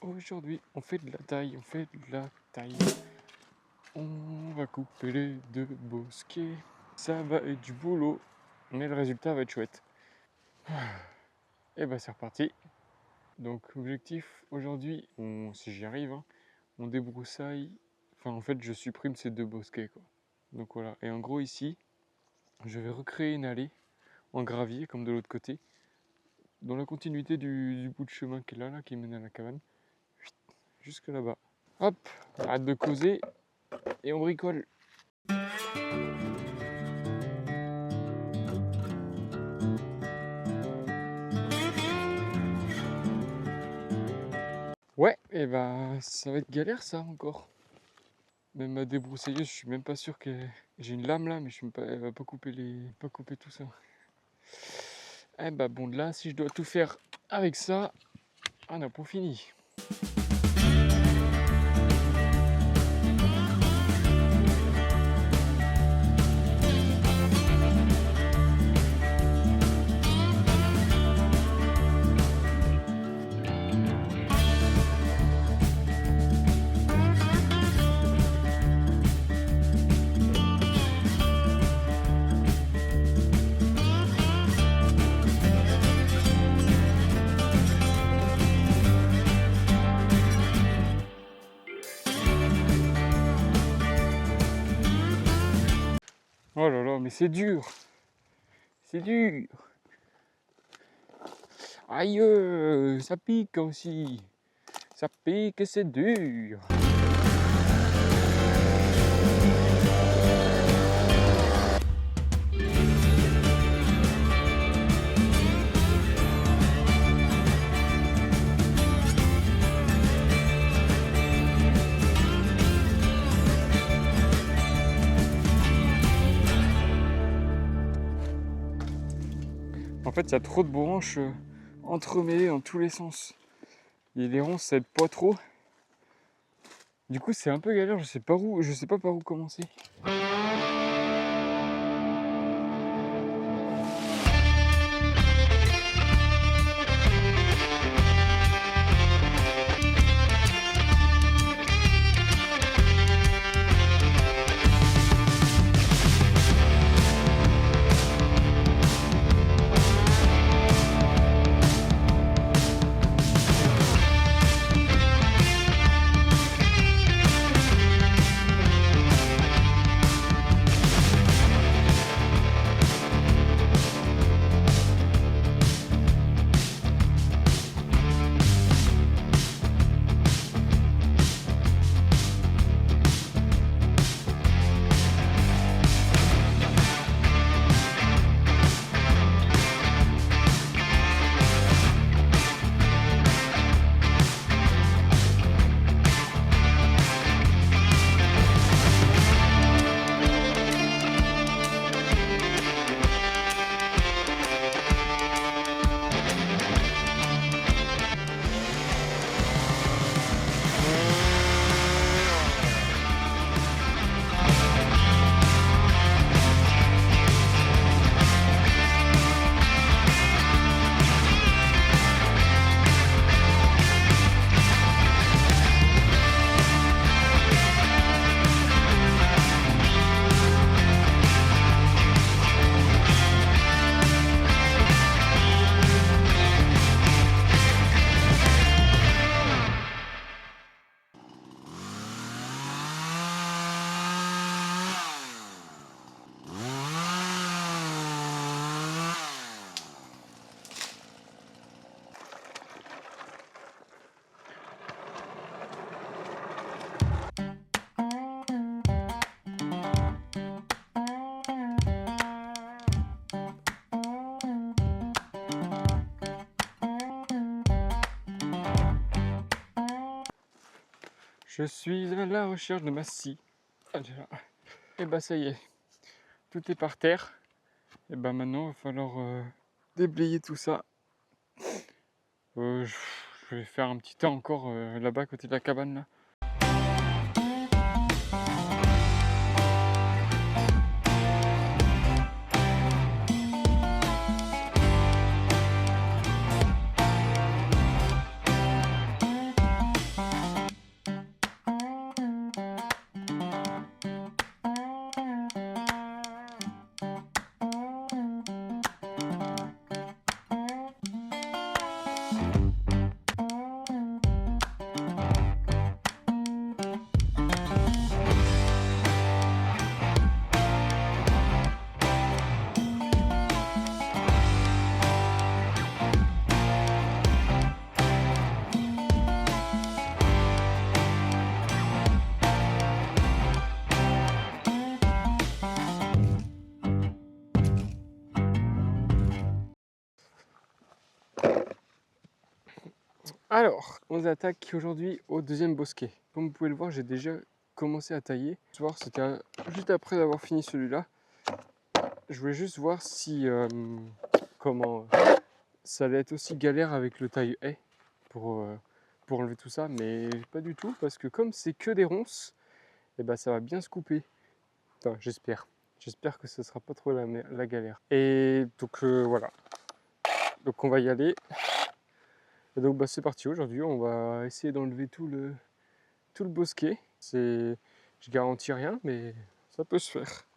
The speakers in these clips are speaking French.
Aujourd'hui, on fait de la taille, On va couper les deux bosquets. Ça va être du boulot, mais le résultat va être chouette. Et bah c'est reparti. Donc objectif aujourd'hui, si j'y arrive, on débroussaille. Enfin en fait je supprime ces deux bosquets quoi. Donc voilà. Et en gros ici, je vais recréer une allée en gravier comme de l'autre côté, dans la continuité du bout de chemin qui est là, qui mène à la cabane. Jusque là-bas. Hop, hâte de causer et on bricole. Ouais, et bah ça va être galère ça encore. Même ma débroussailleuse, je suis même pas sûr que j'ai une lame là, mais je suis même pas, elle va pas couper tout ça. Eh bah bon, là, si je dois tout faire avec ça, on n'a pas fini. Oh là là, mais c'est dur. C'est dur. Aïe, ça pique aussi. Ça pique et c'est dur. En fait, il y a trop de branches entremêlées dans tous les sens. Et les ronces, ça aide pas trop. Du coup, c'est un peu galère, je sais pas par où commencer. Je suis à la recherche de ma scie. Et bah ça y est, tout est par terre. Et bah maintenant il va falloir déblayer tout ça. Je vais faire un petit temps encore là-bas à côté de la cabane là. Alors, on attaque aujourd'hui au deuxième bosquet. Comme vous pouvez le voir, j'ai déjà commencé à tailler. Ce soir, c'était juste après avoir fini celui-là. Je voulais juste voir si comment ça allait être aussi galère avec le taille-haie pour enlever tout ça, mais pas du tout, parce que comme c'est que des ronces, et ben ça va bien se couper. Enfin, j'espère. J'espère que ce sera pas trop la galère. Et donc voilà. Donc on va y aller. Et donc bah, c'est parti. Aujourd'hui, on va essayer d'enlever tout le bosquet. Je garantis rien, mais ça peut se faire.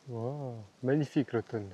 Wow, magnifique l'automne.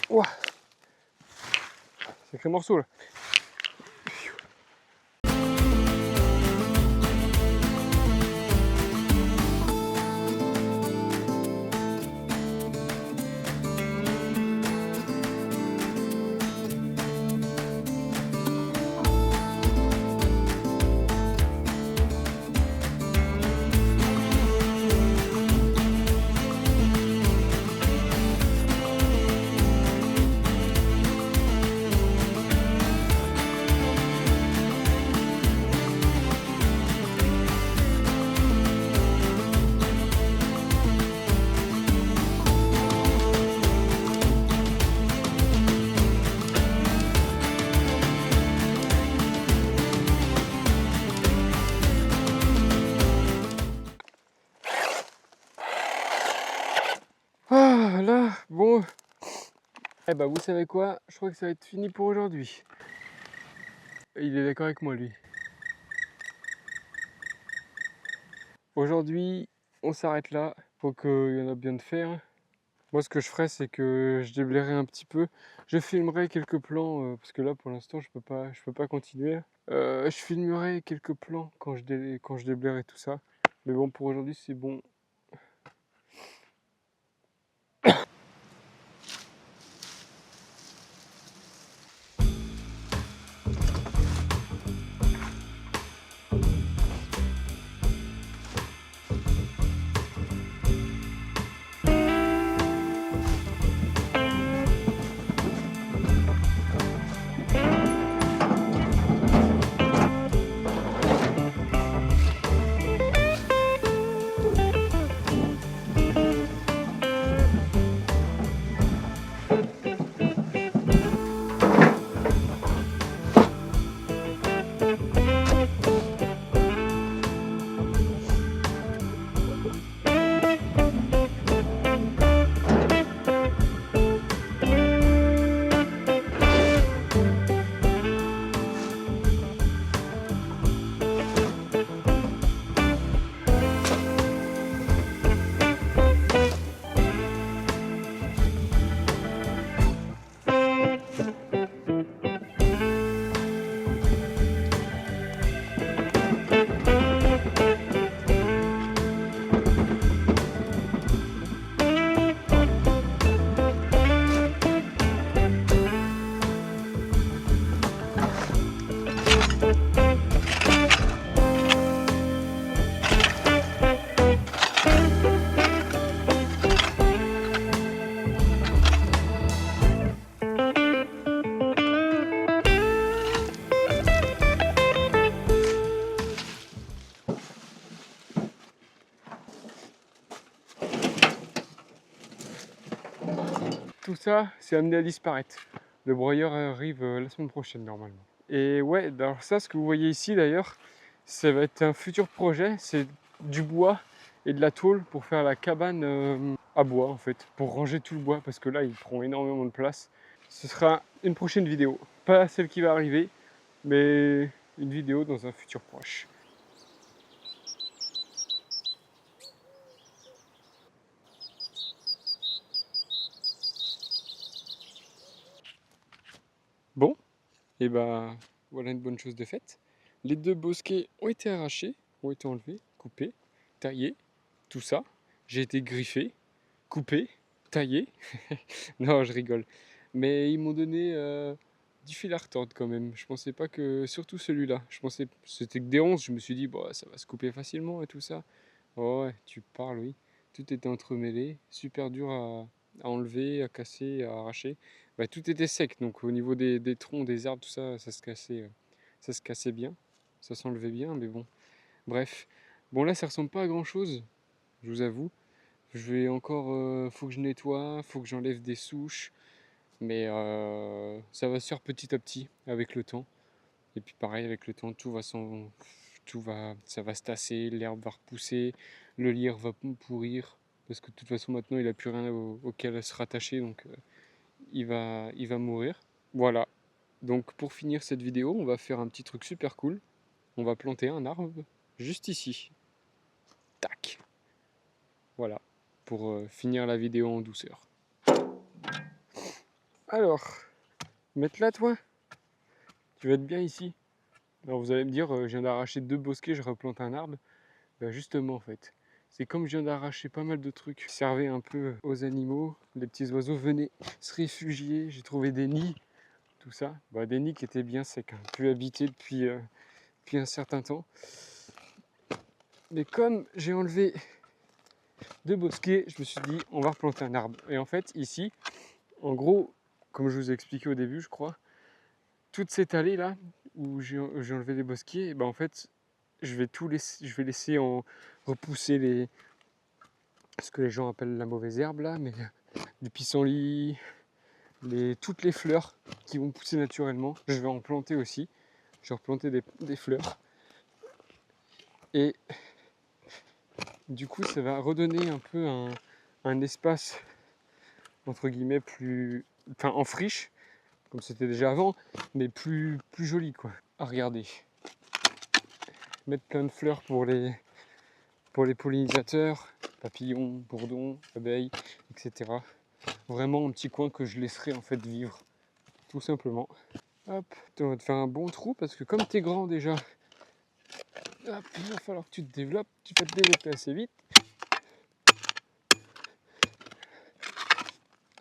Ouah, sacré morceau là. Ah là, bon. Eh ben vous savez quoi? Je crois que ça va être fini pour aujourd'hui. Il est d'accord avec moi lui. Aujourd'hui, on s'arrête là. Faut qu'il y en a bien de faire. Moi, ce que je ferai, c'est que je déblayerai un petit peu. Je filmerai quelques plans parce que là, pour l'instant, je peux pas continuer. Je filmerai quelques plans quand je déblayerai tout ça. Mais bon, pour aujourd'hui, c'est bon. Tout ça, c'est amené à disparaître. Le broyeur arrive la semaine prochaine normalement. Et ouais, alors ça, ce que vous voyez ici d'ailleurs, ça va être un futur projet. C'est du bois et de la tôle pour faire la cabane à bois en fait, pour ranger tout le bois parce que là, il prend énormément de place. ce sera une prochaine vidéo. Pas celle qui va arriver, mais une vidéo dans un futur proche. Bon, et bah voilà une bonne chose de faite. Les 2 bosquets ont été arrachés, ont été enlevés, coupés, taillés, tout ça. J'ai été griffé, coupé, taillé. Non, je rigole. Mais ils m'ont donné du fil à retordre quand même. Je pensais pas que. Surtout celui-là. Je pensais que c'était que des 11. Je me suis dit, bah, ça va se couper facilement et tout ça. Oh ouais, tu parles, oui. Tout était entremêlé, super dur à enlever, à casser, à arracher. Bah, tout était sec, donc au niveau des troncs, des arbres, tout ça, ça se cassait bien. Ça s'enlevait bien, mais bon. Bref. Bon, là, ça ressemble pas à grand-chose, je vous avoue. Je vais encore, faut que je nettoie, faut que j'enlève des souches, mais ça va se faire petit à petit avec le temps. Et puis pareil, avec le temps, ça va se tasser, l'herbe va repousser, le lierre va pourrir, parce que de toute façon maintenant il a plus rien auquel se rattacher, donc il va mourir. Voilà. Donc pour finir cette vidéo, on va faire un petit truc super cool. On va planter un arbre juste ici. Tac. Voilà. Pour finir la vidéo en douceur. Alors, mettre là toi, tu vas être bien ici. Alors vous allez me dire, je viens d'arracher 2 bosquets, je replante un arbre. Ben justement en fait, c'est comme je viens d'arracher pas mal de trucs qui servaient un peu aux animaux, les petits oiseaux venaient se réfugier, j'ai trouvé des nids, tout ça. Ben, des nids qui étaient bien secs, hein, plus habités depuis un certain temps. Mais comme j'ai enlevé 2 bosquets, je me suis dit on va replanter un arbre. Et en fait ici, en gros, comme je vous ai expliqué au début je crois, toute cette allée là où j'ai enlevé les bosquets, ben en fait je vais laisser en repousser ce que les gens appellent la mauvaise herbe là, mais du pissenlit, toutes les fleurs qui vont pousser naturellement. Je vais en planter aussi. Je vais replanter des fleurs. Et du coup, ça va redonner un peu un espace, entre guillemets, enfin, en friche, comme c'était déjà avant, mais plus joli, quoi, à regarder. Mettre plein de fleurs pour les pollinisateurs, papillons, bourdons, abeilles, etc. Vraiment un petit coin que je laisserai en fait vivre, tout simplement. Hop, on va te faire un bon trou parce que comme tu es grand déjà, hop, il va falloir que tu te développes, tu vas te développer assez vite.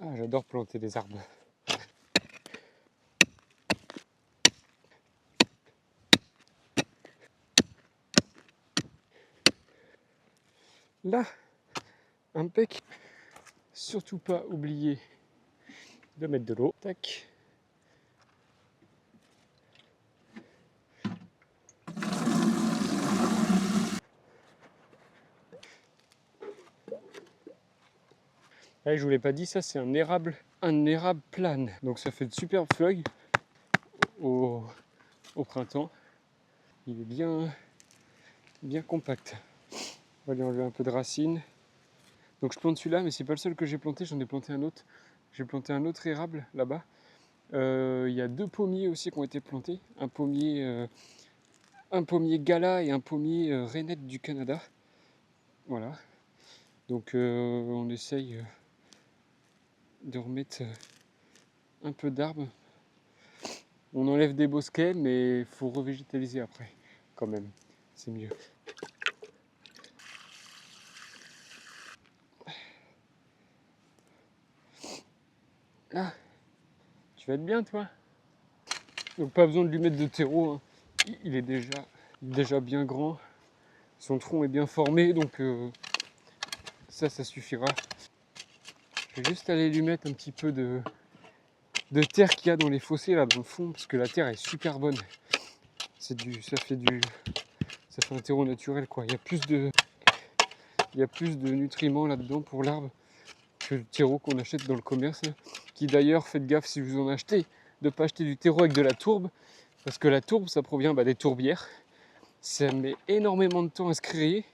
Ah, j'adore planter des arbres. Là, impec. Surtout pas oublier de mettre de l'eau. Tac. Là, je vous l'ai pas dit, ça c'est un érable plane. Donc ça fait de superbes feuilles au printemps. Il est bien compact. On va lui enlever un peu de racines. Donc je plante celui-là, mais c'est pas le seul que j'ai planté, j'en ai planté un autre. J'ai planté un autre érable là-bas. Il y a 2 pommiers aussi qui ont été plantés. Un pommier Gala et un pommier Rainette du Canada. Voilà. Donc on essaye de remettre un peu d'arbres. On enlève des bosquets, mais il faut revégétaliser après, quand même. C'est mieux. Là, tu vas être bien, toi. Donc pas besoin de lui mettre de terreau. Hein. Il est déjà bien grand. Son tronc est bien formé, donc ça suffira. Je vais juste aller lui mettre un petit peu de terre qu'il y a dans les fossés, là, dans le fond, parce que la terre est super bonne. Ça fait un terreau naturel, quoi. Il y a plus de nutriments là-dedans pour l'arbre que le terreau qu'on achète dans le commerce. Qui d'ailleurs, faites gaffe si vous en achetez, de ne pas acheter du terreau avec de la tourbe, parce que la tourbe, ça provient des tourbières. Ça met énormément de temps à se créer,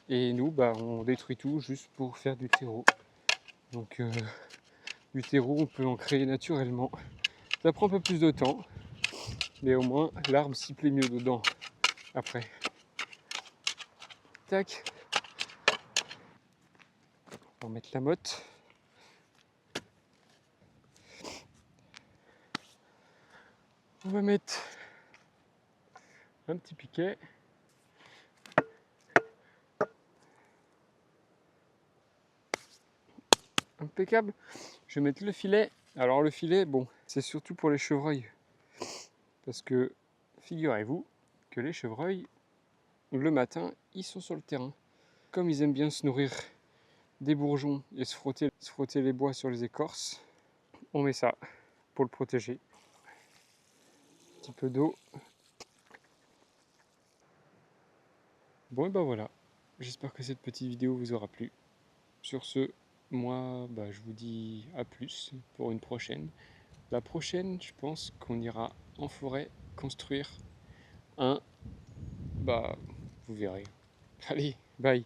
et nous, on détruit tout juste pour faire du terreau. Donc du terreau, on peut en créer naturellement. Ça prend un peu plus de temps, mais au moins l'arbre s'y plaît mieux dedans après. Tac, on va mettre la motte. On va mettre un petit piquet. Impeccable. Je vais mettre le filet. Alors le filet, bon, c'est surtout pour les chevreuils. Parce que figurez-vous que les chevreuils, le matin, ils sont sur le terrain. Comme ils aiment bien se nourrir des bourgeons et se frotter les bois sur les écorces, on met ça pour le protéger. Un petit peu d'eau. Bon et ben voilà. J'espère que cette petite vidéo vous aura plu. Sur ce, moi, je vous dis à plus pour une prochaine. La prochaine, je pense qu'on ira en forêt construire un... vous verrez. Allez, bye.